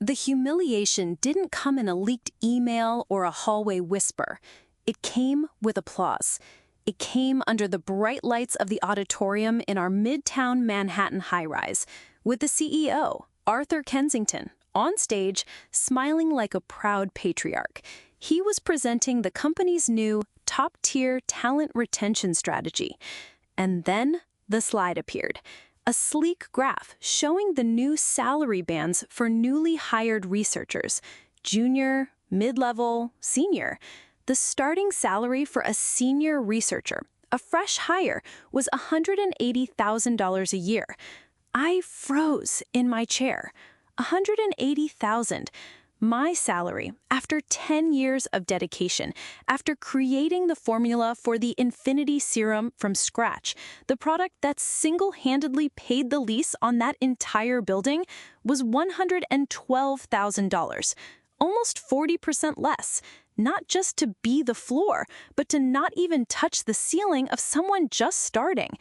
The humiliation didn't come in a leaked email or a hallway whisper. It came with applause. It came under the bright lights of the auditorium in our Midtown Manhattan high-rise, with the CEO, Arthur Kensington, on stage, smiling like a proud patriarch. He was presenting the company's new top-tier talent retention strategy. And then the slide appeared. A sleek graph showing the new salary bands for newly hired researchers, junior, mid-level, senior. The starting salary for a senior researcher, a fresh hire, was $180,000 a year. I froze in my chair. $180,000. My salary, after 10 years of dedication, after creating the formula for the Infinity Serum from scratch, the product that single-handedly paid the lease on that entire building, was $112,000. Almost 40% less. Not just to be the floor, but to not even touch the ceiling of someone just starting.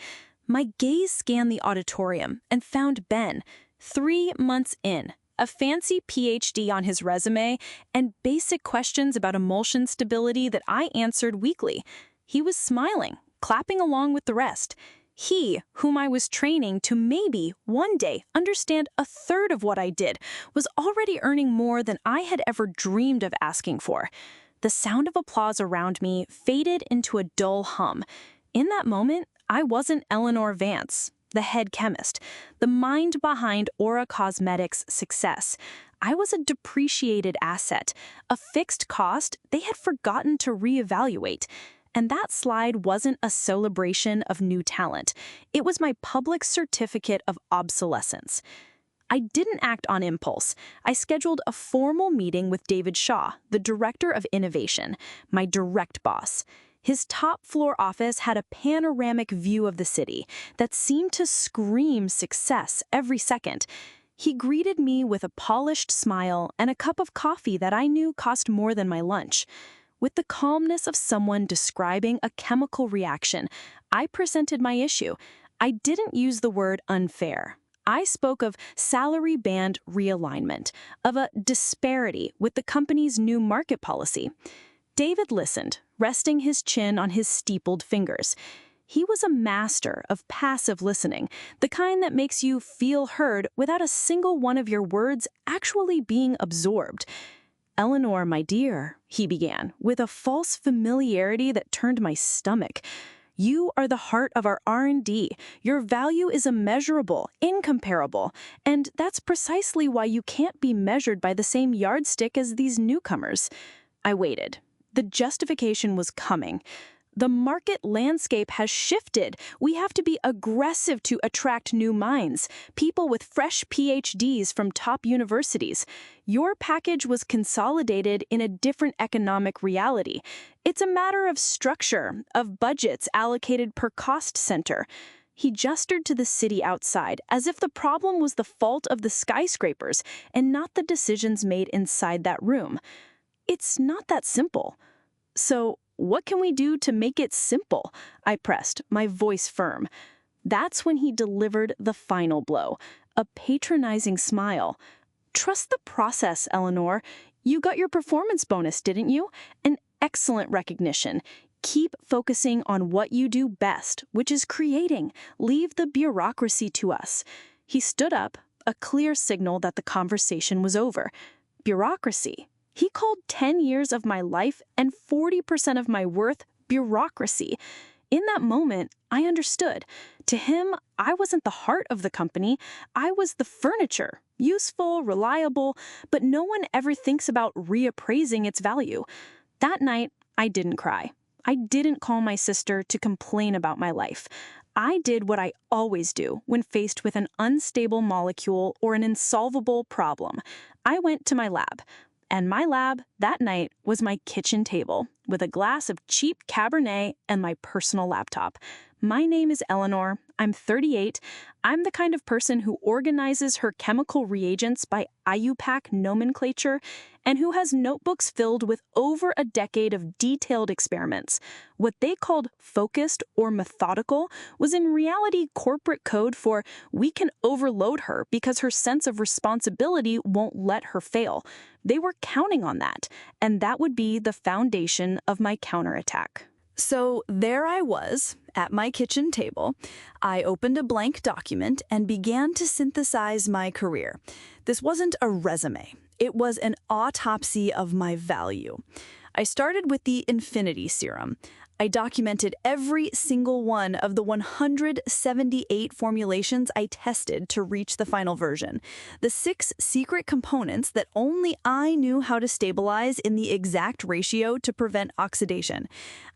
My gaze scanned the auditorium and found Ben, 3 months in, a fancy PhD on his resume, and basic questions about emulsion stability that I answered weekly. He was smiling, clapping along with the rest. He, whom I was training to maybe, one day, understand a third of what I did, was already earning more than I had ever dreamed of asking for. The sound of applause around me faded into a dull hum. In that moment, I wasn't Eleanor Vance, the head chemist, the mind behind Aura Cosmetics' success. I was a depreciated asset, a fixed cost they had forgotten to reevaluate. And that slide wasn't a celebration of new talent. It was my public certificate of obsolescence. I didn't act on impulse. I scheduled a formal meeting with David Shaw, the director of innovation, my direct boss. His top-floor office had a panoramic view of the city that seemed to scream success every second. He greeted me with a polished smile and a cup of coffee that I knew cost more than my lunch. With the calmness of someone describing a chemical reaction, I presented my issue. I didn't use the word unfair. I spoke of salary band realignment, of a disparity with the company's new market policy. David listened, resting his chin on his steepled fingers. He was a master of passive listening, the kind that makes you feel heard without a single one of your words actually being absorbed. "Eleanor, my dear," he began, with a false familiarity that turned my stomach. "You are the heart of our R&D. Your value is immeasurable, incomparable, and that's precisely why you can't be measured by the same yardstick as these newcomers." I waited. The justification was coming. The market landscape has shifted. We have to be aggressive to attract new minds, people with fresh PhDs from top universities. Your package was consolidated in a different economic reality. It's a matter of structure, of budgets allocated per cost center. He gestured to the city outside, as if the problem was the fault of the skyscrapers and not the decisions made inside that room. It's not that simple. "So, what can we do to make it simple?" I pressed, my voice firm. That's when he delivered the final blow, a patronizing smile. "Trust the process, Eleanor. You got your performance bonus, didn't you? An excellent recognition. Keep focusing on what you do best, which is creating. Leave the bureaucracy to us." He stood up, a clear signal that the conversation was over. Bureaucracy. He called 10 years of my life and 40% of my worth bureaucracy. In that moment, I understood. To him, I wasn't the heart of the company. I was the furniture, useful, reliable, but no one ever thinks about reappraising its value. That night, I didn't cry. I didn't call my sister to complain about my life. I did what I always do when faced with an unstable molecule or an insolvable problem. I went to my lab. And my lab, that night, was my kitchen table, with a glass of cheap Cabernet and my personal laptop. My name is Eleanor. I'm 38. I'm the kind of person who organizes her chemical reagents by IUPAC nomenclature and who has notebooks filled with over a decade of detailed experiments. What they called focused or methodical was in reality corporate code for we can overload her because her sense of responsibility won't let her fail. They were counting on that, and that would be the foundation of my counterattack. So there I was, at my kitchen table. I opened a blank document and began to synthesize my career. This wasn't a resume. It was an autopsy of my value. I started with the infinity serum. I documented every single one of the 178 formulations I tested to reach the final version. The 6 secret components that only I knew how to stabilize in the exact ratio to prevent oxidation.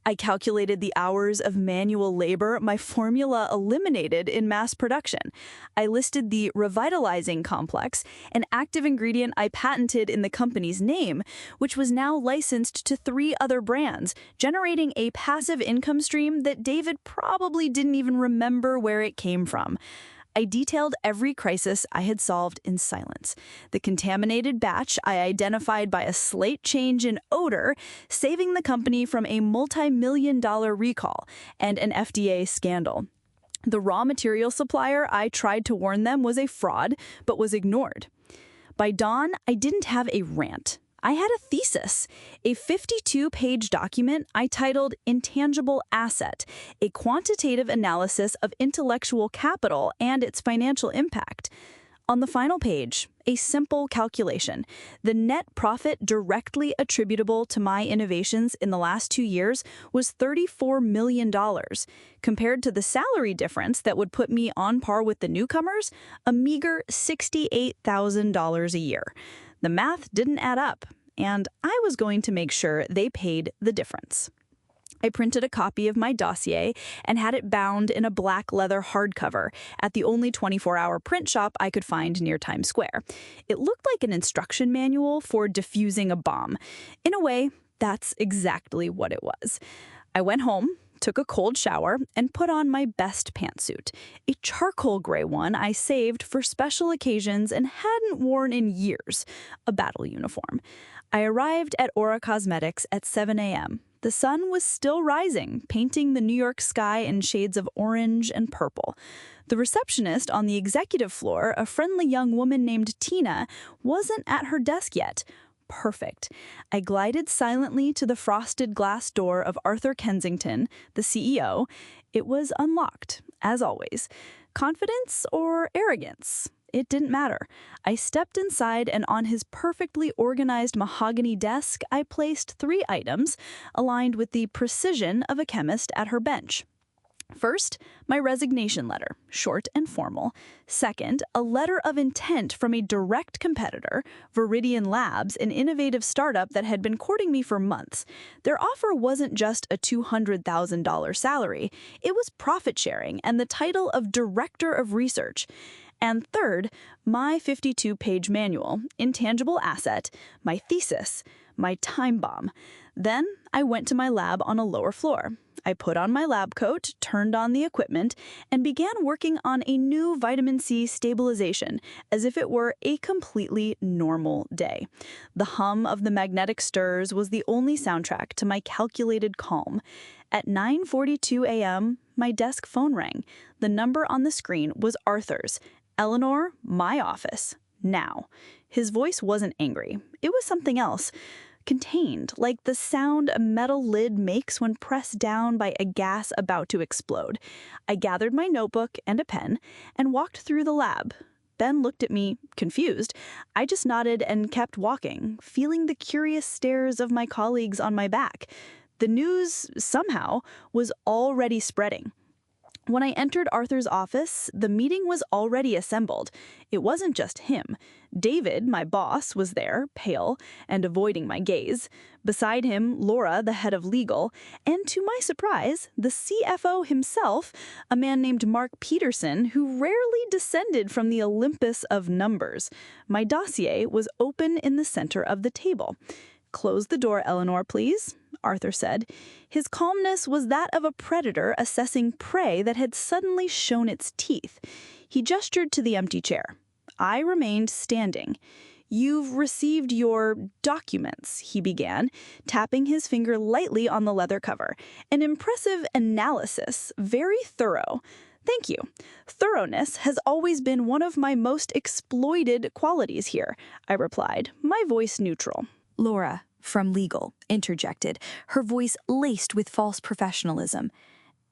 I calculated the hours of manual labor my formula eliminated in mass production. I listed the revitalizing complex, an active ingredient I patented in the company's name, which was now licensed to 3 other brands, generating a passive income stream that David probably didn't even remember where it came from. I detailed every crisis I had solved in silence. The contaminated batch I identified by a slight change in odor, saving the company from a multi-million-dollar recall and an FDA scandal. The raw material supplier I tried to warn them was a fraud, but was ignored. By dawn, I didn't have a rant. I had a thesis, a 52-page document I titled Intangible Asset, a quantitative analysis of intellectual capital and its financial impact. On the final page, a simple calculation. The net profit directly attributable to my innovations in the last 2 years was $34 million. Compared to the salary difference that would put me on par with the newcomers, a meager $68,000 a year. The math didn't add up, and I was going to make sure they paid the difference. I printed a copy of my dossier and had it bound in a black leather hardcover at the only 24-hour print shop I could find near Times Square. It looked like an instruction manual for defusing a bomb. In a way, that's exactly what it was. I went home, took a cold shower, and put on my best pantsuit, a charcoal gray one I saved for special occasions and hadn't worn in years, a battle uniform. I arrived at Aura Cosmetics at 7 a.m. The sun was still rising, painting the New York sky in shades of orange and purple. The receptionist on the executive floor, a friendly young woman named Tina, wasn't at her desk yet. Perfect. I glided silently to the frosted glass door of Arthur Kensington, the CEO. It was unlocked, as always. Confidence or arrogance? It didn't matter. I stepped inside, and on his perfectly organized mahogany desk, I placed 3 items, aligned with the precision of a chemist at her bench. First, my resignation letter, short and formal. Second, a letter of intent from a direct competitor, Viridian Labs, an innovative startup that had been courting me for months. Their offer wasn't just a $200,000 salary, it was profit sharing and the title of Director of Research. And third, my 52-page manual, Intangible Asset, my thesis, my time bomb. Then I went to my lab on a lower floor. I put on my lab coat, turned on the equipment, and began working on a new vitamin C stabilization, as if it were a completely normal day. The hum of the magnetic stirrs was the only soundtrack to my calculated calm. At 9:42 a.m., my desk phone rang. The number on the screen was Arthur's. Eleanor, my office. Now. His voice wasn't angry. It was something else. Contained, like the sound a metal lid makes when pressed down by a gas about to explode. I gathered my notebook and a pen and walked through the lab. Ben looked at me, confused. I just nodded and kept walking, feeling the curious stares of my colleagues on my back. The news, somehow, was already spreading. When I entered Arthur's office, the meeting was already assembled. It wasn't just him. David, my boss, was there, pale, and avoiding my gaze. Beside him, Laura, the head of legal, and to my surprise, the CFO himself, a man named Mark Peterson, who rarely descended from the Olympus of numbers. My dossier was open in the center of the table. "Close the door, Eleanor, please." Arthur said. His calmness was that of a predator assessing prey that had suddenly shown its teeth. He gestured to the empty chair. I remained standing. "You've received your documents," he began, tapping his finger lightly on the leather cover. "An impressive analysis, very thorough. Thank you. Thoroughness has always been one of my most exploited qualities here," I replied, my voice neutral. Laura, from legal, interjected, her voice laced with false professionalism.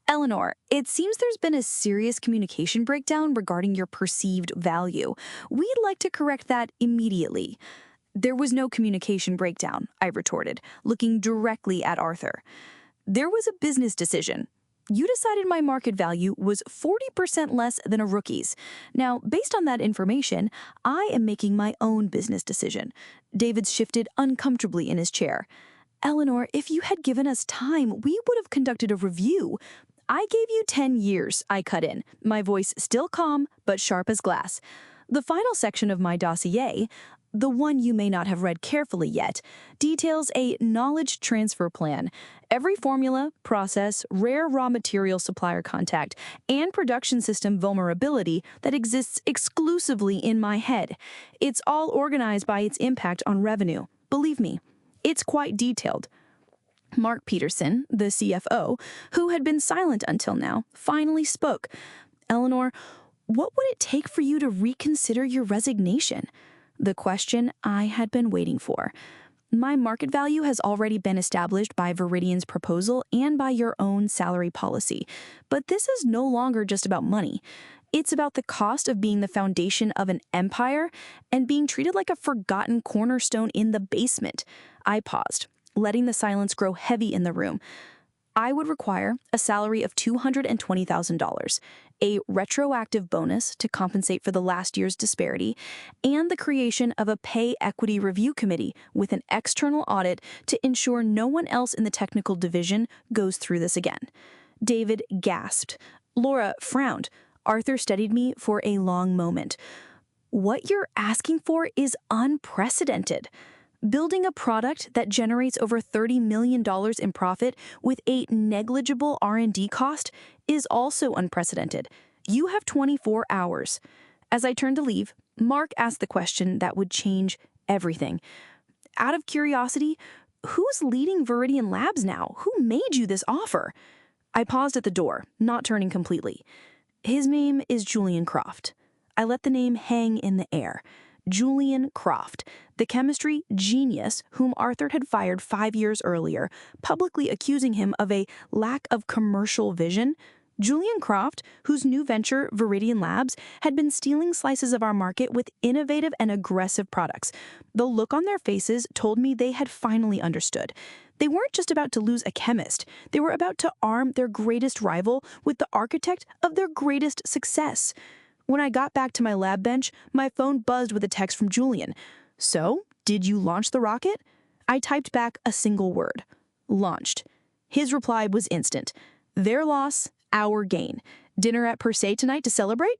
"Eleanor, it seems there's been a serious communication breakdown regarding your perceived value. We'd like to correct that immediately." "There was no communication breakdown," I retorted, looking directly at Arthur. "There was a business decision. You decided my market value was 40% less than a rookie's. Now, based on that information, I am making my own business decision." David shifted uncomfortably in his chair. "Eleanor, if you had given us time, we would have conducted a review." "I gave you 10 years, I cut in, my voice still calm but sharp as glass. "The final section of my dossier, the one you may not have read carefully yet, details a knowledge transfer plan. Every formula, process, rare raw material supplier contact, and production system vulnerability that exists exclusively in my head. It's all organized by its impact on revenue. Believe me, it's quite detailed." Mark Peterson, the CFO, who had been silent until now, finally spoke. "Eleanor, what would it take for you to reconsider your resignation?" The question I had been waiting for. "My market value has already been established by Viridian's proposal and by your own salary policy. But this is no longer just about money. It's about the cost of being the foundation of an empire and being treated like a forgotten cornerstone in the basement." I paused, letting the silence grow heavy in the room. "I would require a salary of $220,000, a retroactive bonus to compensate for the last year's disparity, and the creation of a pay equity review committee with an external audit to ensure no one else in the technical division goes through this again." David gasped. Laura frowned. Arthur studied me for a long moment. "What you're asking for is unprecedented. Building a product that generates over $30 million in profit with a negligible R&D cost is also unprecedented. You have 24 hours. As I turned to leave, Mark asked the question that would change everything. "Out of curiosity, who's leading Viridian Labs now? Who made you this offer?" I paused at the door, not turning completely. "His name is Julian Croft." I let the name hang in the air. Julian Croft, the chemistry genius whom Arthur had fired 5 years earlier, publicly accusing him of a lack of commercial vision. Julian Croft, whose new venture, Viridian Labs, had been stealing slices of our market with innovative and aggressive products. The look on their faces told me they had finally understood. They weren't just about to lose a chemist. They were about to arm their greatest rival with the architect of their greatest success. When I got back to my lab bench, my phone buzzed with a text from Julian. "So, did you launch the rocket?" I typed back a single word. "Launched." His reply was instant. "Their loss, our gain. Dinner at Per Se tonight to celebrate?"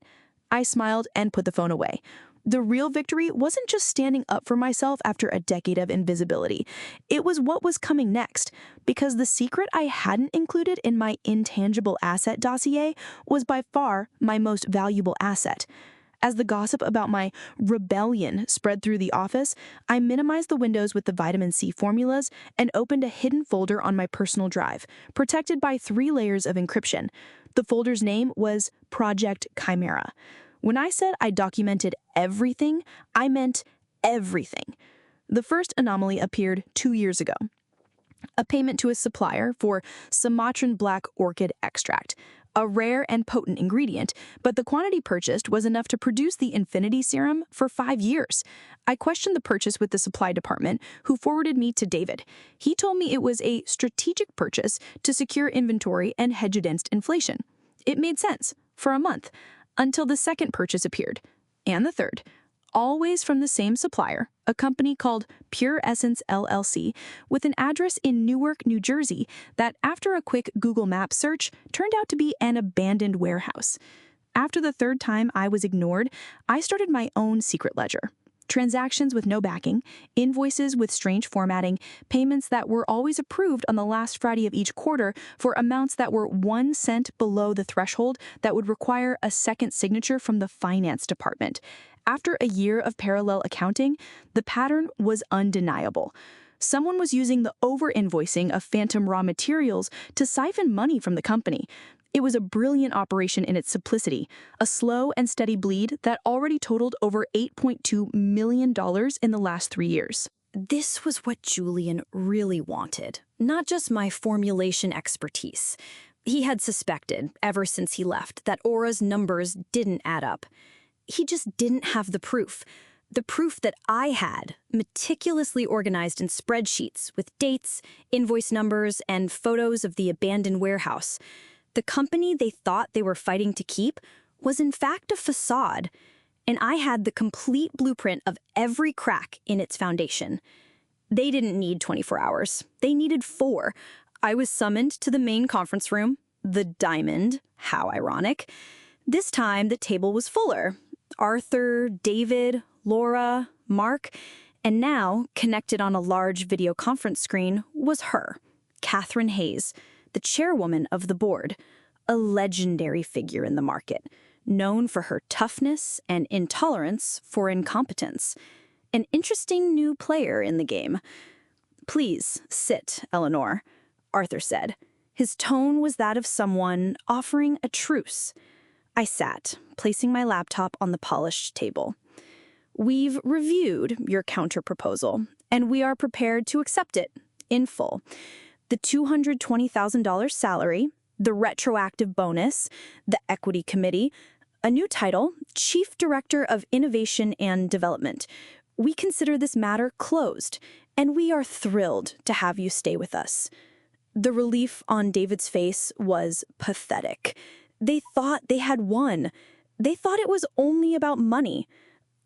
I smiled and put the phone away. The real victory wasn't just standing up for myself after a decade of invisibility. It was what was coming next, because the secret I hadn't included in my intangible asset dossier was by far my most valuable asset. As the gossip about my rebellion spread through the office, I minimized the windows with the vitamin C formulas and opened a hidden folder on my personal drive, protected by 3 layers of encryption. The folder's name was Project Chimera. When I said I documented everything, I meant everything. The first anomaly appeared 2 years ago. A payment to a supplier for Sumatran black orchid extract, a rare and potent ingredient, but the quantity purchased was enough to produce the Infinity Serum for 5 years. I questioned the purchase with the supply department, who forwarded me to David. He told me it was a strategic purchase to secure inventory and hedge against inflation. It made sense, for a month, until the second purchase appeared, and the third, always from the same supplier, a company called Pure Essence LLC, with an address in Newark, New Jersey, that after a quick Google Maps search turned out to be an abandoned warehouse. After the third time I was ignored, I started my own secret ledger. Transactions with no backing, invoices with strange formatting, payments that were always approved on the last Friday of each quarter for amounts that were 1 cent below the threshold that would require a second signature from the finance department. After a year of parallel accounting, the pattern was undeniable. Someone was using the over-invoicing of phantom raw materials to siphon money from the company. It was a brilliant operation in its simplicity, a slow and steady bleed that already totaled over $8.2 million in the last 3 years. This was what Julian really wanted, not just my formulation expertise. He had suspected, ever since he left, that Aura's numbers didn't add up. He just didn't have the proof that I had, meticulously organized in spreadsheets with dates, invoice numbers, and photos of the abandoned warehouse. The company they thought they were fighting to keep was in fact a facade, and I had the complete blueprint of every crack in its foundation. They didn't need 24 hours. They needed 4. I was summoned to the main conference room, the Diamond, how ironic. This time, the table was fuller. Arthur, David, Laura, Mark, and now, connected on a large video conference screen, was her, Catherine Hayes, the chairwoman of the board, a legendary figure in the market, known for her toughness and intolerance for incompetence. An interesting new player in the game. "Please sit, Eleanor," Arthur said. His tone was that of someone offering a truce. I sat, placing my laptop on the polished table. "We've reviewed your counterproposal, and we are prepared to accept it in full. The $220,000 salary, the retroactive bonus, the equity committee, a new title, Chief Director of Innovation and Development. We consider this matter closed, and we are thrilled to have you stay with us." The relief on David's face was pathetic. They thought they had won. They thought it was only about money.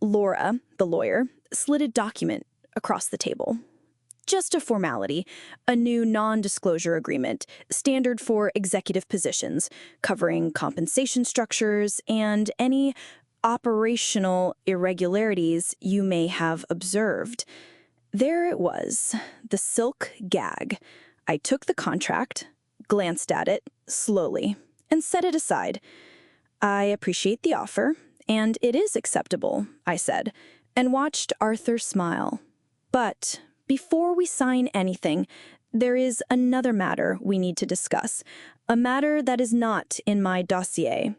Laura, the lawyer, slid a document across the table. "Just a formality, a new non-disclosure agreement, standard for executive positions, covering compensation structures and any operational irregularities you may have observed." There it was, the silk gag. I took the contract, glanced at it slowly, and set it aside. "I appreciate the offer, and it is acceptable," I said, and watched Arthur smile. "But before we sign anything, there is another matter we need to discuss, a matter that is not in my dossier."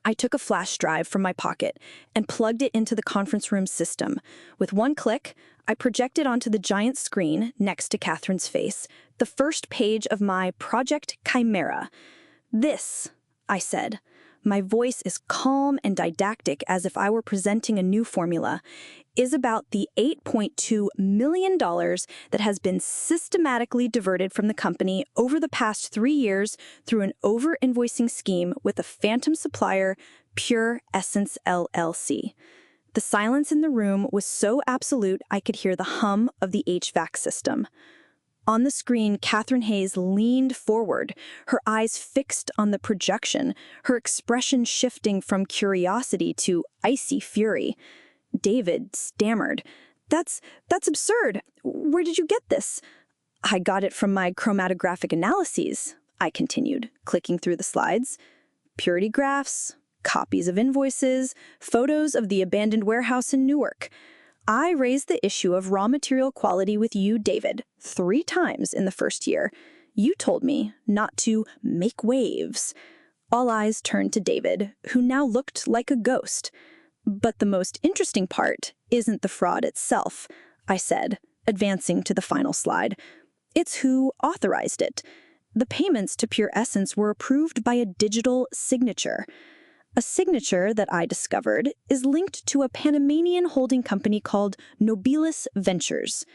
I took a flash drive from my pocket and plugged it into the conference room system. With one click, I projected onto the giant screen next to Catherine's face the first page of my Project Chimera. "This," I said. My voice is calm and didactic as if I were presenting a new formula, "is about the $8.2 million that has been systematically diverted from the company over the past 3 years through an over-invoicing scheme with a phantom supplier, Pure Essence LLC. The silence in the room was so absolute I could hear the hum of the HVAC system. On the screen, Catherine Hayes leaned forward, her eyes fixed on the projection, her expression shifting from curiosity to icy fury. David stammered, That's absurd. Where did you get this?" "I got it from my chromatographic analyses," I continued, clicking through the slides. "Purity graphs, copies of invoices, photos of the abandoned warehouse in Newark. I raised the issue of raw material quality with you, David, 3 times in the first year. You told me not to make waves." All eyes turned to David, who now looked like a ghost. "But the most interesting part isn't the fraud itself," I said, advancing to the final slide. "It's who authorized it. The payments to Pure Essence were approved by a digital signature. A signature that I discovered is linked to a Panamanian holding company called Nobilis Ventures."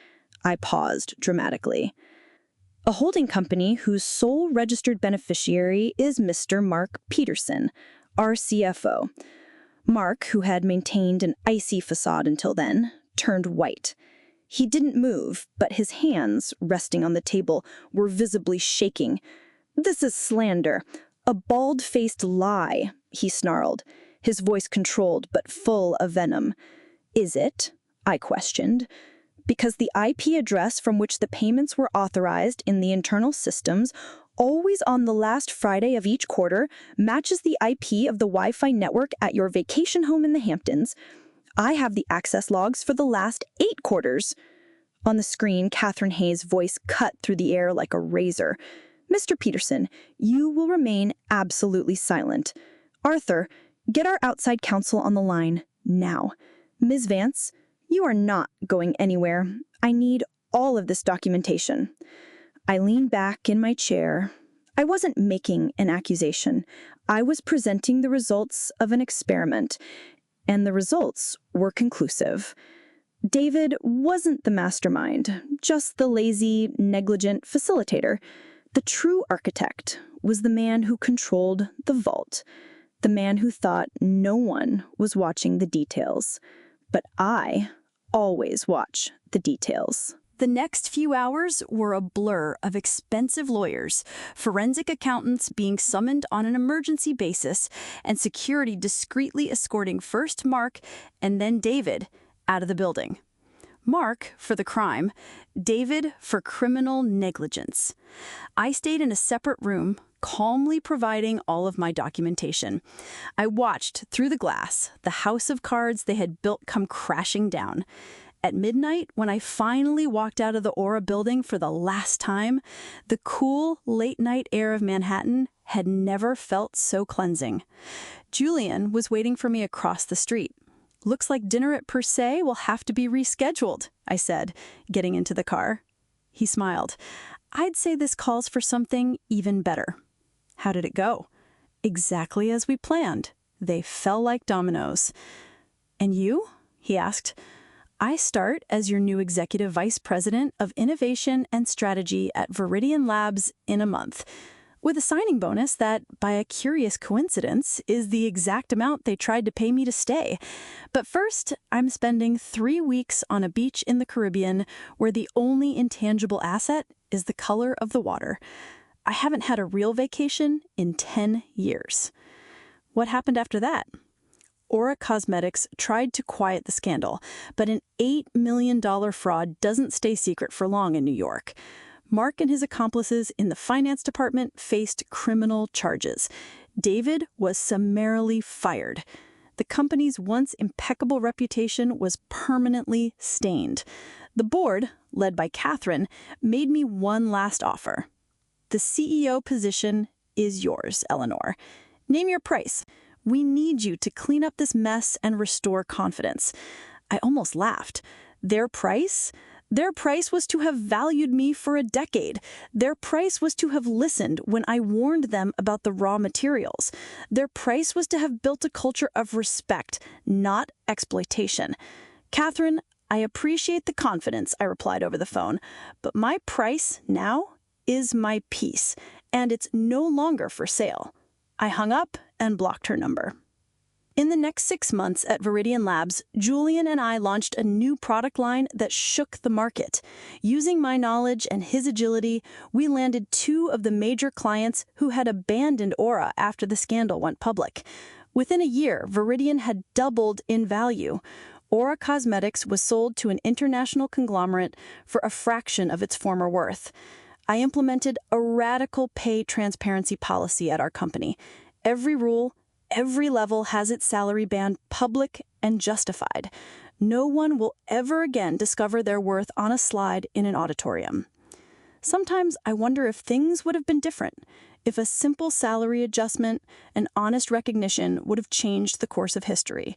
I paused dramatically. "A holding company whose sole registered beneficiary is Mr. Mark Peterson, our CFO. Mark, who had maintained an icy facade until then, turned white. He didn't move, but his hands, resting on the table, were visibly shaking. "This is slander. A bald-faced lie," he snarled, his voice controlled but full of venom. "Is it?" I questioned. Because the IP address from which the payments were authorized in the internal systems, always on the last Friday of each quarter, matches the IP of the Wi-Fi network at your vacation home in the Hamptons. I have the access logs for the last 8 quarters. On the screen, Catherine Hayes' voice cut through the air like a razor. Mr. Peterson, you will remain absolutely silent. Arthur, get our outside counsel on the line now. Ms. Vance, you are not going anywhere. I need all of this documentation. I leaned back in my chair. I wasn't making an accusation. I was presenting the results of an experiment, and the results were conclusive. David wasn't the mastermind, just the lazy, negligent facilitator. The true architect was the man who controlled the vault, the man who thought no one was watching the details. But I always watch the details. The next few hours were a blur of expensive lawyers, forensic accountants being summoned on an emergency basis, and security discreetly escorting first Mark and then David out of the building. Mark for the crime, David for criminal negligence. I stayed in a separate room, calmly providing all of my documentation. I watched through the glass the house of cards they had built come crashing down. At midnight, when I finally walked out of the Aura building for the last time, the cool, late-night air of Manhattan had never felt so cleansing. Julian was waiting for me across the street. "Looks like dinner at Per Se will have to be rescheduled," I said, getting into the car. He smiled. "I'd say this calls for something even better." "How did it go?" "Exactly as we planned. They fell like dominoes." "And you?" he asked. "I start as your new Executive Vice President of Innovation and Strategy at Viridian Labs in a month, with a signing bonus that, by a curious coincidence, is the exact amount they tried to pay me to stay. But first, I'm spending 3 weeks on a beach in the Caribbean where the only intangible asset is the color of the water. I haven't had a real vacation in 10 years. What happened after that? Aura Cosmetics tried to quiet the scandal, but an $8 million fraud doesn't stay secret for long in New York. Mark and his accomplices in the finance department faced criminal charges. David was summarily fired. The company's once impeccable reputation was permanently stained. The board, led by Catherine, made me one last offer. "The CEO position is yours, Eleanor. Name your price. We need you to clean up this mess and restore confidence." I almost laughed. Their price? Their price was to have valued me for a decade. Their price was to have listened when I warned them about the raw materials. Their price was to have built a culture of respect, not exploitation. "Catherine, I appreciate the confidence," I replied over the phone, "but my price now is my peace, and it's no longer for sale." I hung up and blocked her number. In the next 6 months at Viridian Labs, Julian and I launched a new product line that shook the market. Using my knowledge and his agility, we landed 2 of the major clients who had abandoned Aura after the scandal went public. Within a year, Viridian had doubled in value. Aura Cosmetics was sold to an international conglomerate for a fraction of its former worth. I implemented a radical pay transparency policy at our company. Every rule, every level has its salary band public and justified. No one will ever again discover their worth on a slide in an auditorium. Sometimes I wonder if things would have been different, if a simple salary adjustment and honest recognition would have changed the course of history.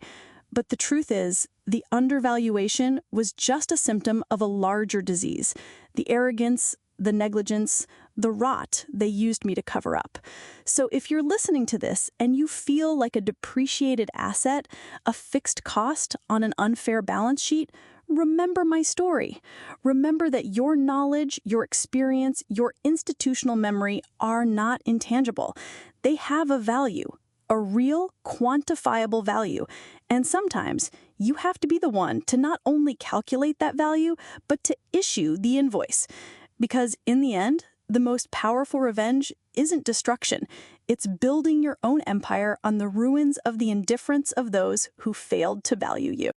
But the truth is, the undervaluation was just a symptom of a larger disease, the arrogance, the negligence, the rot they used me to cover up. So if you're listening to this and you feel like a depreciated asset, a fixed cost on an unfair balance sheet, remember my story. Remember that your knowledge, your experience, your institutional memory are not intangible. They have a value, a real, quantifiable value. And sometimes you have to be the one to not only calculate that value, but to issue the invoice. Because in the end, the most powerful revenge isn't destruction. It's building your own empire on the ruins of the indifference of those who failed to value you.